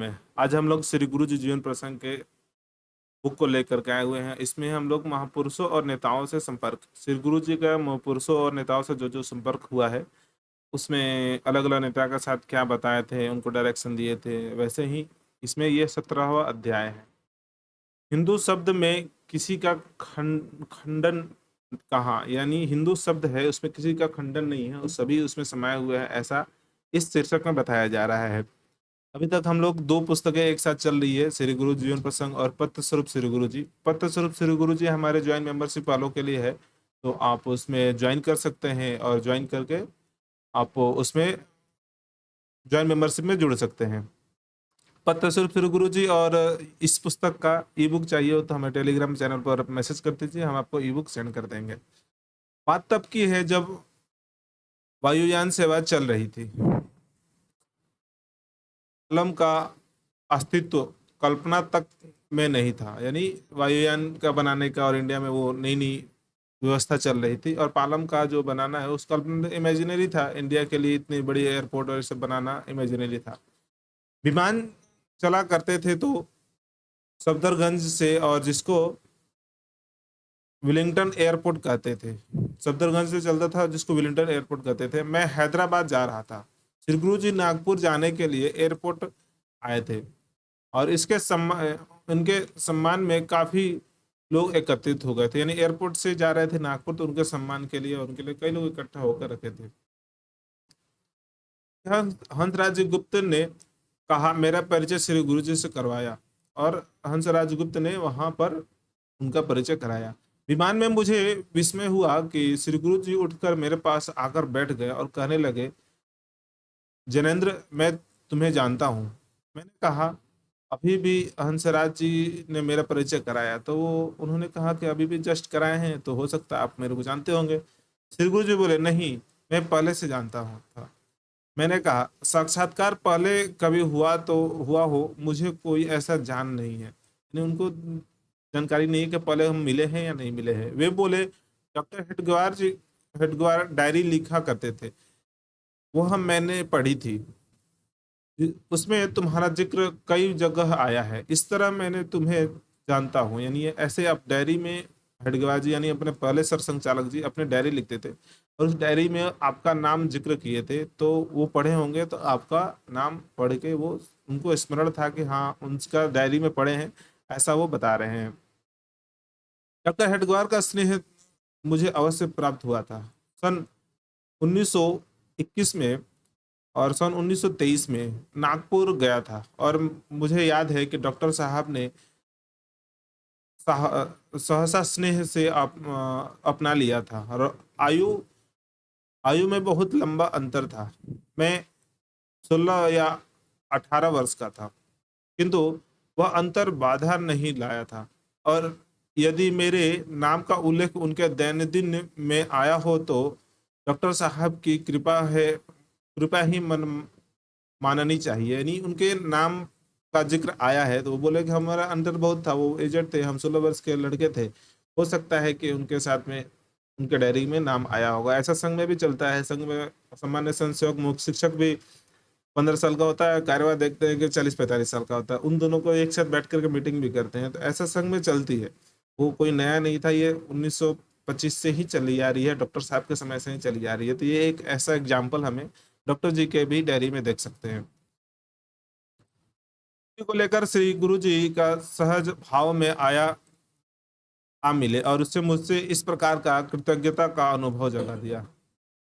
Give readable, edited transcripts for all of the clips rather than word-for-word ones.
में आज हम लोग श्री गुरु जी जीवन प्रसंग के बुक को लेकर के आए हुए हैं। इसमें हम लोग महापुरुषों और नेताओं से संपर्क, श्री गुरु जी का महापुरुषों और नेताओं से जो जो संपर्क हुआ है उसमें अलग अलग नेता के साथ क्या बताए थे, उनको डायरेक्शन दिए थे, वैसे ही इसमें ये 17वां अध्याय है। हिंदू शब्द में किसी का खंडन कहाँ, यानी हिंदू शब्द है उसमें किसी का खंडन नहीं है, उस सभी उसमें समाये हुए हैं, ऐसा इस शीर्षक में बताया जा रहा है। अभी तक हम लोग दो पुस्तकें एक साथ चल रही है, श्री गुरु जीवन प्रसंग और पत्र स्वरूप श्री गुरु जी। पत्र स्वरूप श्री गुरु जी हमारे ज्वाइन मेंबरशिप वालों के लिए है, तो आप उसमें ज्वाइन कर सकते हैं और ज्वाइन करके आप उसमें ज्वाइन मेंबरशिप में जुड़ सकते हैं। पत्र स्वरूप श्री गुरु जी और इस पुस्तक का ई बुक चाहिए हो तो हमें टेलीग्राम चैनल पर मैसेज कर दीजिए, हम आपको ई बुक सेंड कर देंगे। बात तब की है जब वायुयान सेवा चल रही थी। कलम का अस्तित्व कल्पना तक में नहीं था, यानी वायुयान का बनाने का और इंडिया में वो नई नई व्यवस्था चल रही थी, और पालम का जो बनाना है उस कल्पना इमेजिनरी था। इंडिया के लिए इतनी बड़ी एयरपोर्ट और ये सब बनाना इमेजिनरी था। विमान चला करते थे तो सफदरगंज से, और जिसको विलिंगटन एयरपोर्ट कहते थे, सफदरगंज से चलता था जिसको विलिंगटन एयरपोर्ट कहते थे। मैं हैदराबाद जा रहा था, श्री गुरु जी नागपुर जाने के लिए एयरपोर्ट आए थे, और उनके सम्मान में काफी लोग एकत्रित हो गए थे, यानी एयरपोर्ट से जा रहे थे नागपुर तो उनके सम्मान के लिए और उनके लिए कई लोग इकट्ठा होकर रखे थे। हंसराज गुप्त ने कहा मेरा परिचय श्री गुरु जी से करवाया, और हंसराज गुप्त ने वहां पर उनका परिचय कराया। विमान में मुझे विस्मय हुआ कि श्री गुरु जी उठकर मेरे पास आकर बैठ गए और कहने लगे, जैनेन्द्र, मैं तुम्हें जानता हूँ। मैंने कहा, अभी भी हंसराज जी ने मेरा परिचय कराया, तो उन्होंने कहा कि अभी भी जस्ट कराए हैं तो हो सकता है आप मेरे को जानते होंगे। श्री गुरु जी बोले, नहीं, मैं पहले से जानता हूँ था। मैंने कहा, साक्षात्कार पहले कभी हुआ तो हुआ हो, मुझे कोई ऐसा जान नहीं है, यानी उनको जानकारी नहीं है कि पहले हम मिले हैं या नहीं मिले हैं। वे बोले, डॉक्टर हेडगेवार जी, हेडगेवार डायरी लिखा करते थे, वो हम मैंने पढ़ी थी, उसमें तुम्हारा जिक्र कई जगह आया है, इस तरह मैंने तुम्हें जानता हूँ। यानी ये ऐसे आप डायरी में, हेडगेवार जी यानी अपने पहले सरसंघ चालक जी अपने डायरी लिखते थे, और उस डायरी में आपका नाम जिक्र किए थे, तो वो पढ़े होंगे तो आपका नाम पढ़ के वो उनको स्मरण था कि हाँ उनका डायरी में पढ़े हैं, ऐसा वो बता रहे हैं। डॉक्टर हेडगेवार का स्नेह मुझे अवश्य प्राप्त हुआ था। सन 1921 में और सन 1923 में नागपुर गया था, और मुझे याद है कि डॉक्टर साहब ने सहसा स्नेह से अपना लिया था, और आयु आयु में बहुत लंबा अंतर था। मैं 16 या 18 वर्ष का था, किंतु वह अंतर बाधा नहीं लाया था, और यदि मेरे नाम का उल्लेख उनके दैनंदिन में आया हो तो डॉक्टर साहब की कृपा है, कृपया ही मन माननी चाहिए। यानी उनके नाम का जिक्र आया है तो वो बोले कि हमारा अंतर बहुत था, वो एजेड थे, हम 16 वर्ष के लड़के थे, हो सकता है कि उनके साथ में उनके डायरी में नाम आया होगा। ऐसा संघ में भी चलता है, संघ में सामान्य संघ सेवक मुख्य शिक्षक भी 15 साल का होता है, कार्यवाह देखते हैं कि 40-45 साल का होता है, उन दोनों को एक साथ बैठ करके मीटिंग भी करते हैं, तो ऐसा संघ में चलती है। वो कोई नया नहीं था, ये 1925 से ही चली आ रही है, डॉक्टर साहब के समय से ही चली आ रही है। तो ये एक ऐसा एग्जाम्पल हमें डॉक्टर जी के भी डायरी में देख सकते हैं। को लेकर श्री गुरु जी का सहज भाव में आया आ मिले, और उससे मुझसे इस प्रकार का कृतज्ञता का अनुभव जगा दिया।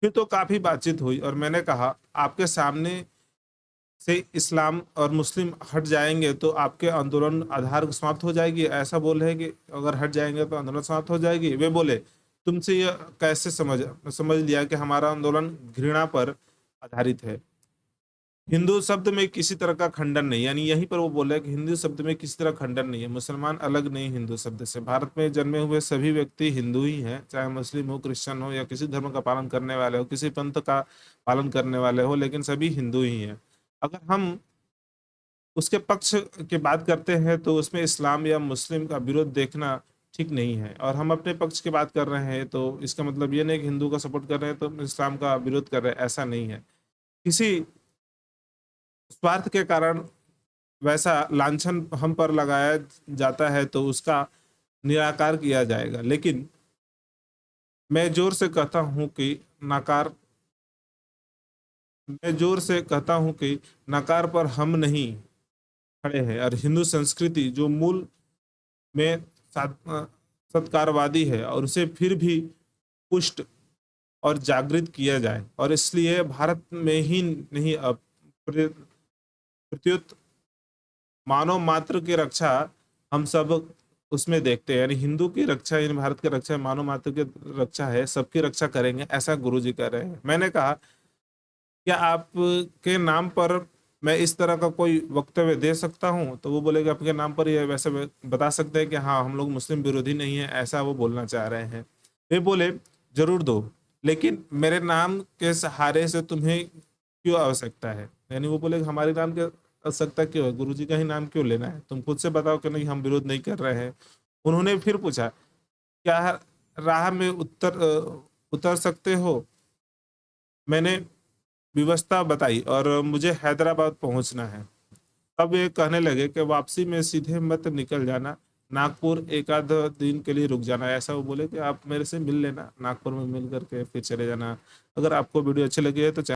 फिर तो काफी बातचीत हुई, और मैंने कहा, आपके सामने से इस्लाम और मुस्लिम हट जाएंगे तो आपके आंदोलन आधार समाप्त हो जाएगी, ऐसा बोल रहे हैं कि अगर हट जाएंगे तो आंदोलन समाप्त हो जाएगी। वे बोले, तुमसे यह कैसे समझ लिया कि हमारा आंदोलन घृणा पर आधारित है। हिंदू शब्द में किसी तरह का खंडन नहीं, यानी यहीं पर वो बोल रहे हैं कि हिंदू शब्द में किसी तरह खंडन नहीं है, मुसलमान अलग नहीं हिंदू शब्द से। भारत में जन्मे हुए सभी व्यक्ति हिंदू ही हैं, चाहे मुस्लिम हो, क्रिश्चियन हो, या किसी धर्म का पालन करने वाले हो, किसी पंथ का पालन करने वाले हो, लेकिन सभी हिंदू ही हैं। अगर हम उसके पक्ष की बात करते हैं तो उसमें इस्लाम या मुस्लिम का विरोध देखना ठीक नहीं है, और हम अपने पक्ष की बात कर रहे हैं तो इसका मतलब ये नहीं कि हिंदू का सपोर्ट कर रहे हैं तो इस्लाम का विरोध कर रहे हैं, ऐसा नहीं है। किसी स्वार्थ के कारण वैसा लांछन हम पर लगाया जाता है तो उसका निराकार किया जाएगा। लेकिन मैं जोर से कहता हूँ कि नकार मैं जोर से कहता हूँ कि नकार पर हम नहीं खड़े हैं, और हिंदू संस्कृति जो मूल में सत्कारवादी है और उसे फिर भी पुष्ट और जागृत किया जाए। और इसलिए भारत में ही नहीं, अब प्रत्युत मानव मात्र की रक्षा हम सब उसमें देखते हैं। यानी हिंदू की रक्षा, यानी भारत की रक्षा मानव मात्र की रक्षा है, सबकी रक्षा करेंगे, ऐसा गुरुजी कह रहे हैं। मैंने कहा क्या आपके नाम पर मैं इस तरह का कोई वक्तव्य दे सकता हूं? तो वो बोले कि आपके नाम पर ये वैसे बता सकते हैं कि हाँ हम लोग मुस्लिम विरोधी नहीं है, ऐसा वो बोलना चाह रहे हैं। वे बोले जरूर दो, लेकिन मेरे नाम के सहारे से तुम्हें क्यों आवश्यकता है? यानी वो बोले हमारे नाम की आवश्यकता क्यों है, गुरुजी का ही नाम क्यों लेना है, तुम खुद से बताओ कि नहीं हम विरोध नहीं कर रहे हैं। उन्होंने फिर पूछा क्या राह में उतर सकते हो? मैंने व्यवस्था बताई और मुझे हैदराबाद पहुंचना है। तब ये कहने लगे कि वापसी में सीधे मत निकल जाना, नागपुर एक आध दिन के लिए रुक जाना। ऐसा वो बोले कि आप मेरे से मिल लेना, नागपुर में मिल करके फिर चले जाना। अगर आपको वीडियो अच्छी लगी है तो